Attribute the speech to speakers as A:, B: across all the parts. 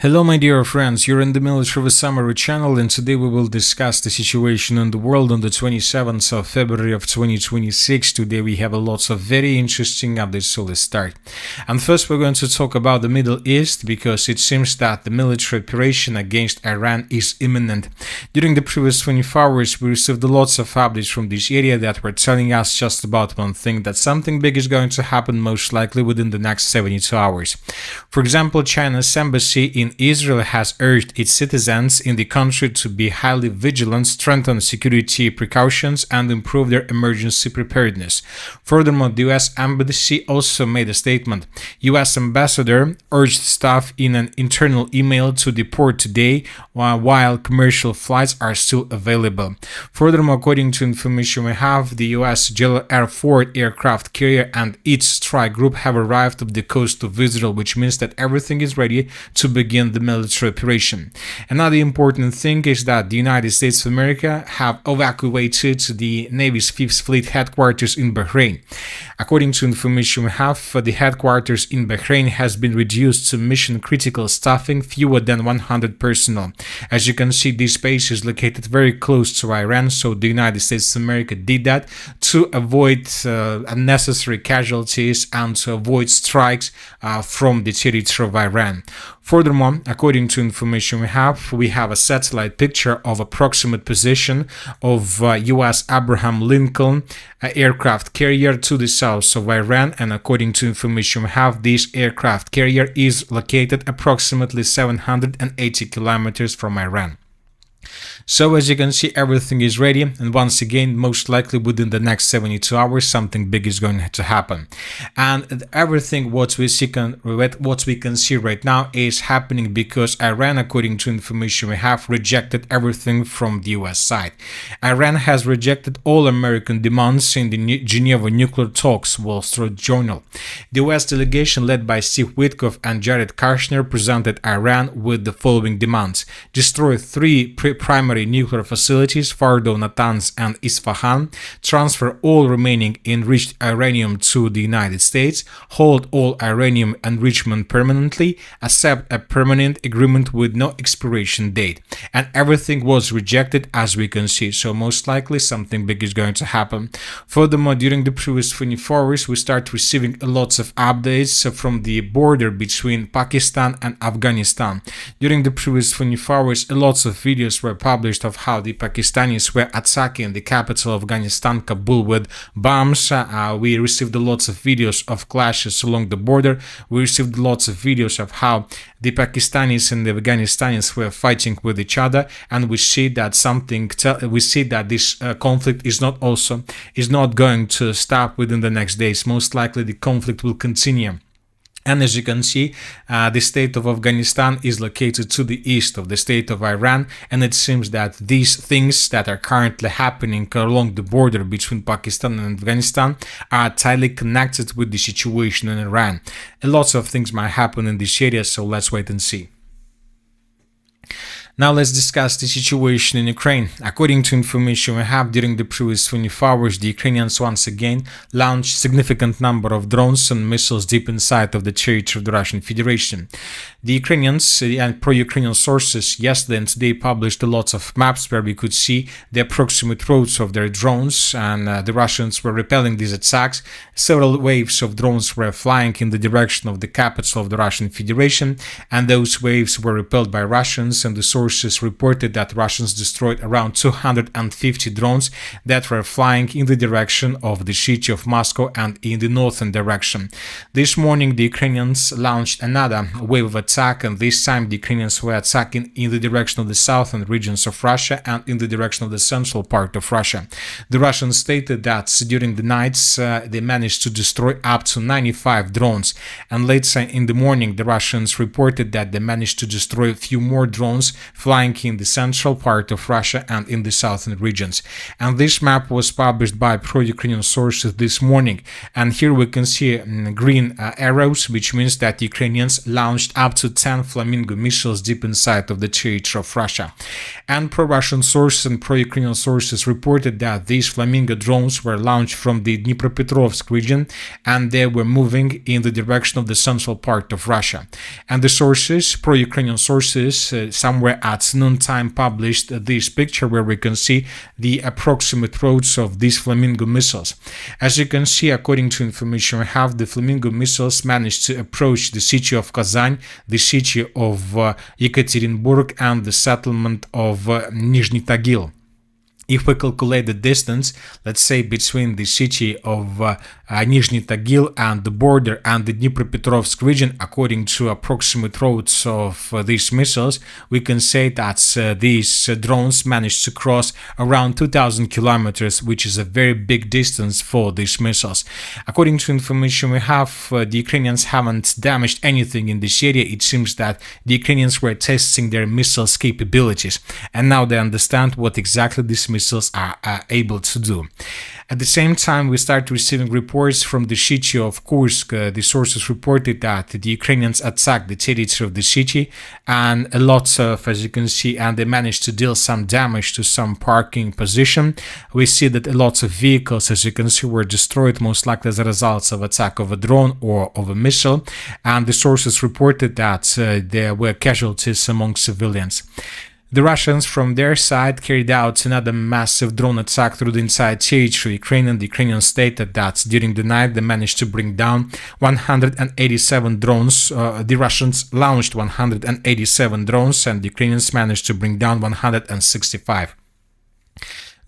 A: Hello my dear friends, you're in the Military Summary channel, and today we will discuss the situation in the world on the 27th of February of 2026. Today we have lots of very interesting updates, so let's start. And first we're going to talk about the Middle East, because it seems that the military operation against Iran is imminent. During the previous 24 hours we received lots of updates from this area that were telling us just about one thing, that something big is going to happen most likely within the next 72 hours. For example, China's embassy in Israel has urged its citizens in the country to be highly vigilant, strengthen security precautions, and improve their emergency preparedness. Furthermore, the US embassy also made a statement. US ambassador urged staff in an internal email to deport today while commercial flights are still available. Furthermore, according to information we have, the US Air Force aircraft carrier and its strike group have arrived off the coast of Israel, which means that everything is ready to begin the military operation. Another important thing is that the United States of America have evacuated the Navy's 5th Fleet headquarters in Bahrain. According to information we have, the headquarters in Bahrain has been reduced to mission-critical staffing, fewer than 100 personnel. As you can see, this base is located very close to Iran, so the United States of America did that to avoid unnecessary casualties and to avoid strikes from the territory of Iran. Furthermore, according to information we have a satellite picture of approximate position of US Abraham Lincoln aircraft carrier to the south of Iran, and according to information we have, this aircraft carrier is located approximately 780 kilometers from Iran. So as you can see, everything is ready, and once again, most likely within the next 72 hours, something big is going to happen. And everything what we can see right now is happening because Iran, according to information we have, rejected everything from the US side. Iran has rejected all American demands in the Geneva nuclear talks, Wall Street Journal. The US delegation led by Steve Witkoff and Jared Kushner presented Iran with the following demands: destroy 3 primary nuclear facilities, Fordo, Natanz, and Isfahan, transfer all remaining enriched uranium to the United States, hold all uranium enrichment permanently, accept a permanent agreement with no expiration date. And everything was rejected, as we can see, so most likely something big is going to happen. Furthermore, during the previous 24 hours we start receiving lots of updates from the border between Pakistan and Afghanistan. During the previous 24 hours lots of videos were published of how the Pakistanis were attacking the capital of Afghanistan, Kabul, with bombs. We received lots of videos of clashes along the border. We received lots of videos of how the Pakistanis and the Afghanis were fighting with each other, and we see that this conflict is not going to stop within the next days. Most likely the conflict will continue. And as you can see, the state of Afghanistan is located to the east of the state of Iran, and it seems that these things that are currently happening along the border between Pakistan and Afghanistan are tightly connected with the situation in Iran. Lots of things might happen in this area, so let's wait and see. Now let's discuss the situation in Ukraine. According to information we have, during the previous 24 hours, the Ukrainians once again launched significant number of drones and missiles deep inside of the territory of the Russian Federation. The Ukrainians and pro-Ukrainian sources yesterday and today published lots of maps where we could see the approximate routes of their drones, and the Russians were repelling these attacks. Several waves of drones were flying in the direction of the capital of the Russian Federation, and those waves were repelled by Russians, and the sources reported that Russians destroyed around 250 drones that were flying in the direction of the city of Moscow and in the northern direction. This morning the Ukrainians launched another wave of attack, and this time the Ukrainians were attacking in the direction of the southern regions of Russia and in the direction of the central part of Russia. The Russians stated that during the nights they managed to destroy up to 95 drones, and later in the morning the Russians reported that they managed to destroy a few more drones flying in the central part of Russia and in the southern regions. And this map was published by pro-Ukrainian sources this morning. And here we can see green arrows, which means that Ukrainians launched up to 10 Flamingo missiles deep inside of the territory of Russia. And pro-Russian sources and pro-Ukrainian sources reported that these Flamingo drones were launched from the Dnipropetrovsk region, and they were moving in the direction of the central part of Russia. And the sources, pro-Ukrainian sources, somewhere at noontime published this picture where we can see the approximate routes of these Flamingo missiles. As you can see, according to information we have, the Flamingo missiles managed to approach the city of Kazan, the city of Yekaterinburg, and the settlement of Nizhny Tagil. If we calculate the distance, let's say between the city of Nizhny Tagil and the border and the Dnipropetrovsk region, according to approximate routes of these missiles, we can say that these drones managed to cross around 2,000 kilometers, which is a very big distance for these missiles. According to information we have, the Ukrainians haven't damaged anything in this area. It seems that the Ukrainians were testing their missiles capabilities, and now they understand what exactly these missiles are able to do. At the same time, we start receiving reports from the city of Kursk. The sources reported that the Ukrainians attacked the territory of the city, and a lot of, as you can see, and they managed to deal some damage to some parking position. We see that a lot of vehicles, as you can see, were destroyed, most likely as a result of attack of a drone or of a missile, and the sources reported that there were casualties among civilians. The Russians, from their side, carried out another massive drone attack through the entire territory of Ukraine, and the Ukrainians stated that during the night they managed to bring down 187 drones. The Russians launched 187 drones, and the Ukrainians managed to bring down 165.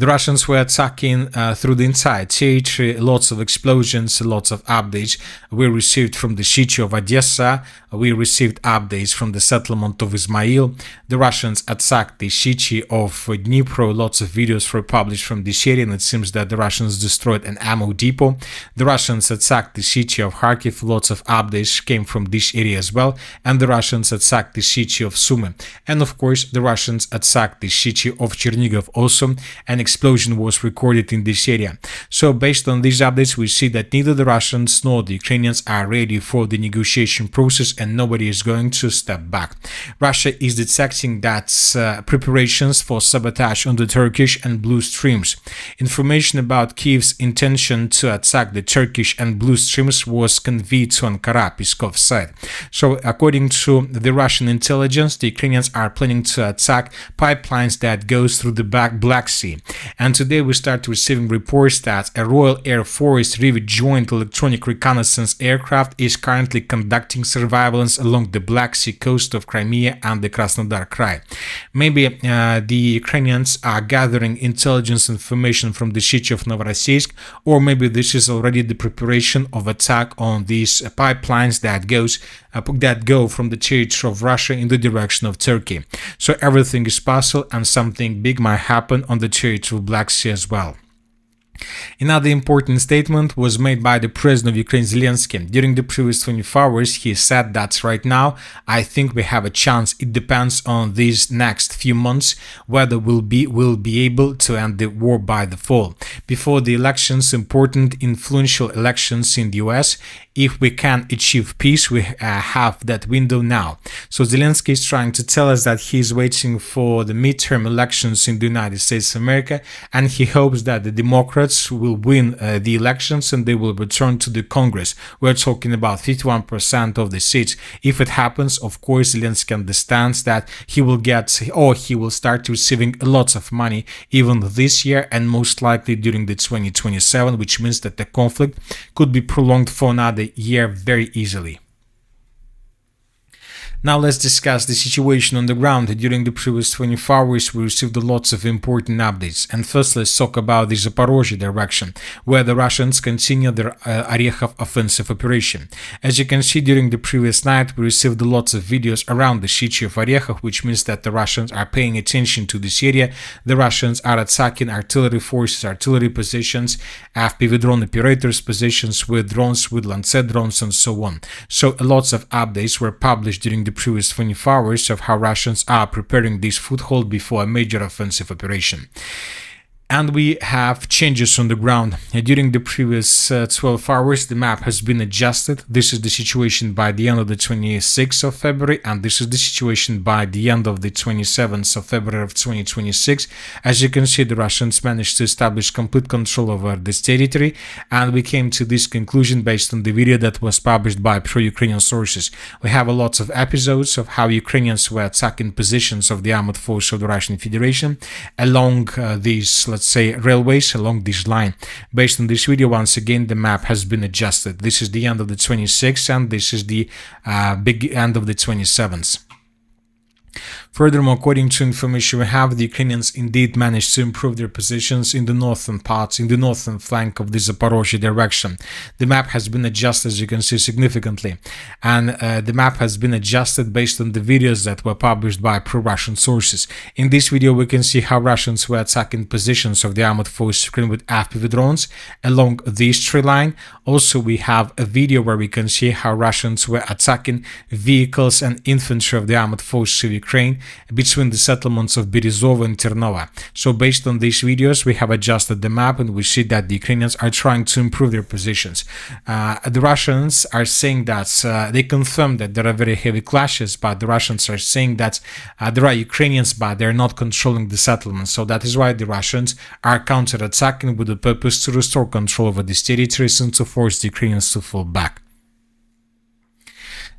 A: The Russians were attacking through the entire territory, lots of explosions, lots of updates we received from the city of Odessa. We received updates from the settlement of Ismail. The Russians attacked the city of Dnipro. Lots of videos were published from this area, and it seems that the Russians destroyed an ammo depot. The Russians attacked the city of Kharkiv. Lots of updates came from this area as well. And the Russians attacked the city of Sumy. And of course, the Russians attacked the city of Chernigov also. An explosion was recorded in this area. So based on these updates, we see that neither the Russians nor the Ukrainians are ready for the negotiation process, and nobody is going to step back. Russia is detecting that preparations for sabotage on the Turkish and blue streams. Information about Kyiv's intention to attack the Turkish and blue streams was conveyed to Ankara, Peskov said. So according to the Russian intelligence, the Ukrainians are planning to attack pipelines that goes through the Black Sea. And today we start receiving reports that a Royal Air Force Rivet Joint Electronic Reconnaissance aircraft is currently conducting surveillance along the Black Sea coast of Crimea and the Krasnodar Krai. Maybe the Ukrainians are gathering intelligence information from the city of Novorossiysk, or maybe this is already the preparation of attack on these pipelines that go from the territory of Russia in the direction of Turkey. So everything is possible, and something big might happen on the territory of Black Sea as well. Another important statement was made by the President of Ukraine, Zelensky. During the previous 24 hours, he said that right now, I think we have a chance. It depends on these next few months whether we'll be able to end the war by the fall. Before the elections, important influential elections in the US, if we can achieve peace, we have that window now. So Zelensky is trying to tell us that he is waiting for the midterm elections in the United States of America, and he hopes that the Democrats will win the elections and they will return to the Congress. We're talking about 51% of the seats. If it happens, of course, Zelensky understands that he will start receiving lots of money even this year, and most likely during the 2027, which means that the conflict could be prolonged for another year very easily. Now let's discuss the situation on the ground. During the previous 24 hours, we received lots of important updates. And first, let's talk about the Zaporizhzhia direction, where the Russians continue their Orekhov offensive operation. As you can see, during the previous night, we received lots of videos around the city of Orekhov, which means that the Russians are paying attention to this area. The Russians are attacking artillery forces, artillery positions, FPV drone operators positions with drones, with Lancet drones, and so on. So lots of updates were published during the previous 24 hours of how Russians are preparing this foothold before a major offensive operation. And we have changes on the ground. During the previous 12 hours, the map has been adjusted. This is the situation by the end of the 26th of February, and this is the situation by the end of the 27th of February of 2026. As you can see, the Russians managed to establish complete control over this territory, and we came to this conclusion based on the video that was published by pro-Ukrainian sources. We have a lot of episodes of how Ukrainians were attacking positions of the armed force of the Russian Federation along these, let's say, railways along this line. Based on this video, once again, the map has been adjusted. This is the end of the 26th, and this is the big end of the 27th. Furthermore, according to information we have, the Ukrainians indeed managed to improve their positions in the northern parts, in the northern flank of the Zaporizhzhia direction. The map has been adjusted, as you can see, significantly, and the map has been adjusted based on the videos that were published by pro-Russian sources. In this video, we can see how Russians were attacking positions of the armored force Ukraine with FPV drones along this tree line. Also, we have a video where we can see how Russians were attacking vehicles and infantry of the armored forces of Ukraine between the settlements of Berezova and Ternova. So based on these videos, we have adjusted the map, and we see that the Ukrainians are trying to improve their positions. The Russians are saying that they confirm that there are very heavy clashes, but the Russians are saying that there are Ukrainians, but they're not controlling the settlements. So that is why the Russians are counterattacking with the purpose to restore control over these territories and to force the Ukrainians to fall back.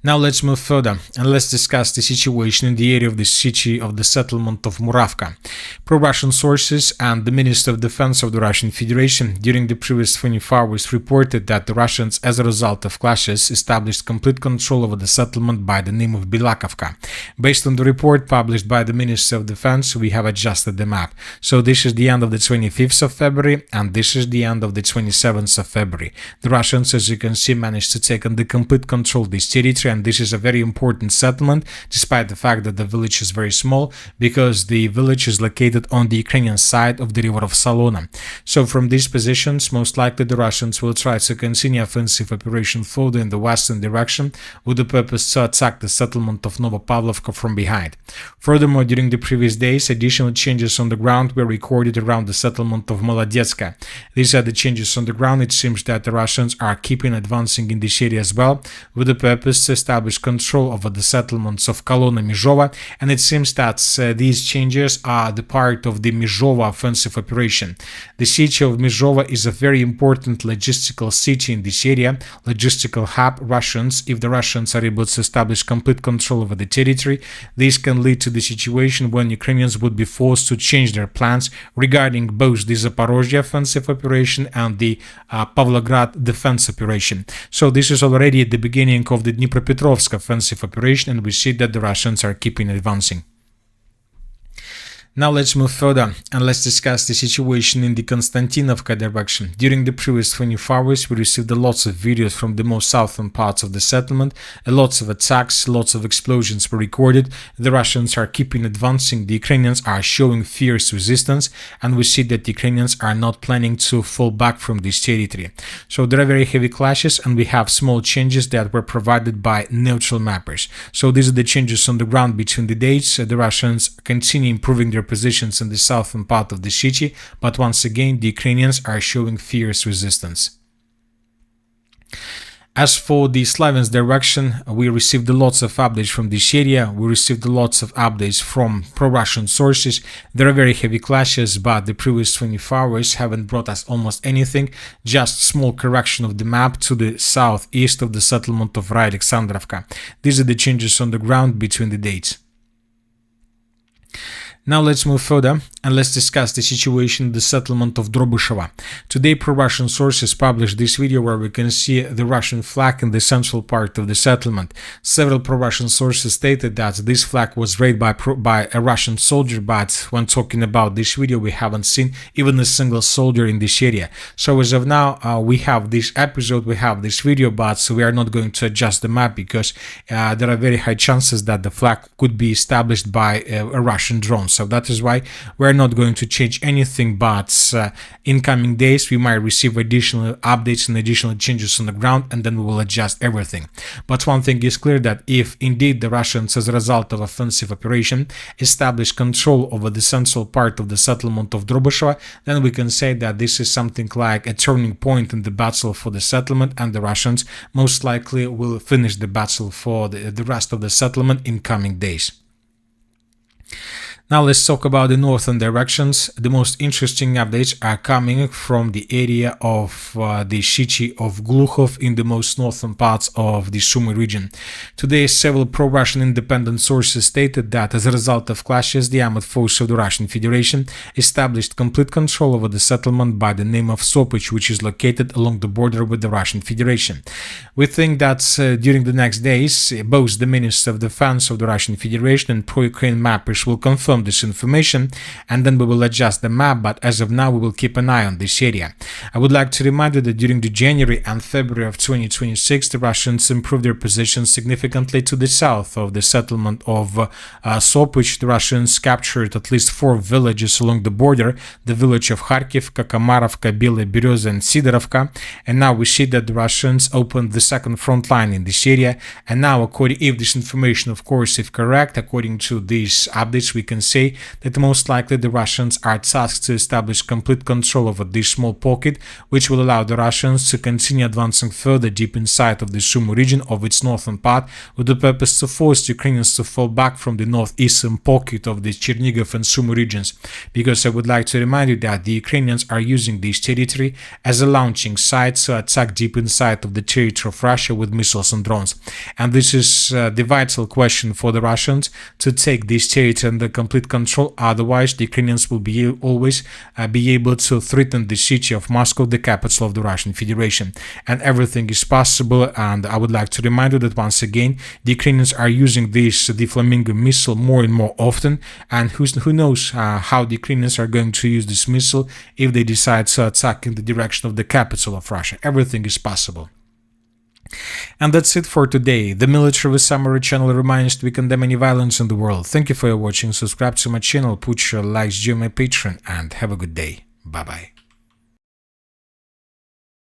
A: Now let's move further and let's discuss the situation in the area of the city of the settlement of Muravka. Pro-Russian sources and the Minister of Defense of the Russian Federation during the previous 24 hours reported that the Russians, as a result of clashes, established complete control over the settlement by the name of Bilakovka. Based on the report published by the Minister of Defense, we have adjusted the map. So this is the end of the 25th of February, and this is the end of the 27th of February. The Russians, as you can see, managed to take under complete control this territory, and this is a very important settlement, despite the fact that the village is very small, because the village is located on the Ukrainian side of the river of Salona. So from these positions, most likely the Russians will try to continue offensive operation further in the western direction with the purpose to attack the settlement of Novopavlovka from behind. Furthermore, during the previous days, additional changes on the ground were recorded around the settlement of Molodetska. These are the changes on the ground. It seems that the Russians are keeping advancing in this area as well, with the purpose to establish control over the settlements of Kolona Mizhova, and it seems that these changes are the part of the Mizhova offensive operation. The city of Mizhova is a very important logistical city in this area, logistical hub. If the Russians are able to establish complete control over the territory, this can lead to the situation when Ukrainians would be forced to change their plans regarding both the Zaporizhzhia offensive operation and the Pavlograd defense operation. So this is already at the beginning of the Dnipropetrovsk offensive operation, and we see that the Russians are keeping advancing. Now let's move further and let's discuss the situation in the Konstantinovka direction. During the previous 24 hours, we received lots of videos from the most southern parts of the settlement. Lots of attacks, lots of explosions were recorded. The Russians are keeping advancing. The Ukrainians are showing fierce resistance, and we see that the Ukrainians are not planning to fall back from this territory. So there are very heavy clashes, and we have small changes that were provided by neutral mappers. So these are the changes on the ground between the dates. The Russians continue improving their positions in the southern part of the city, but once again the Ukrainians are showing fierce resistance. As for the Slaviansk direction, we received lots of updates from this area. We received lots of updates from pro-Russian sources. There are very heavy clashes, but the previous 24 hours haven't brought us almost anything, just small correction of the map to the southeast of the settlement of Alexandrovka. These are the changes on the ground between the dates. Now let's move further and let's discuss the situation in the settlement of Drobyshevo. Today, pro-Russian sources published this video where we can see the Russian flag in the central part of the settlement. Several pro-Russian sources stated that this flag was raised by a Russian soldier, but when talking about this video, we haven't seen even a single soldier in this area. So as of now, we have this episode, we have this video, but we are not going to adjust the map because there are very high chances that the flag could be established by a Russian drone. So that is why we're we're not going to change anything, but in coming days we might receive additional updates and additional changes on the ground, and then we will adjust everything. But one thing is clear, that if indeed the Russians, as a result of offensive operation, establish control over the central part of the settlement of Drobyshevo, then we can say that this is something like a turning point in the battle for the settlement, and the Russians most likely will finish the battle for the rest of the settlement in coming days. Now let's talk about the northern directions. The most interesting updates are coming from the area of the city of Glukhov in the most northern parts of the Sumy region. Today, several pro-Russian independent sources stated that as a result of clashes, the armed forces of the Russian Federation established complete control over the settlement by the name of Sopich, which is located along the border with the Russian Federation. We think that during the next days, both the Minister of Defense of the Russian Federation and pro-Ukraine mappers will confirm this information, and then we will adjust the map, but as of now we will keep an eye on this area. I would like to remind you that during the January and February of 2026, the Russians improved their position significantly to the south of the settlement of Sopich. The Russians captured at least 4 villages along the border, the village of Kharkiv, Kokomarovka, Belaya Bereza and Sidorovka, and now we see that the Russians opened the second front line in this area. And now, if this information, of course, if correct, according to these updates, we can say that most likely the Russians are tasked to establish complete control over this small pocket, which will allow the Russians to continue advancing further deep inside of the Sumy region of its northern part, with the purpose to force Ukrainians to fall back from the northeastern pocket of the Chernigov and Sumy regions. Because I would like to remind you that the Ukrainians are using this territory as a launching site to attack deep inside of the territory of Russia with missiles and drones. And this is the vital question for the Russians, to take this territory under complete control. Otherwise, the Ukrainians will always be able to threaten the city of Moscow, the capital of the Russian Federation. And everything is possible. And I would like to remind you that once again, the Ukrainians are using the Flamingo missile more and more often. And who knows how the Ukrainians are going to use this missile if they decide to attack in the direction of the capital of Russia. Everything is possible. And that's it for today. The Military Summary channel reminds to condemn any violence in the world. Thank you for watching. Subscribe to my channel, put your likes, join my Patreon, and have a good day. Bye bye.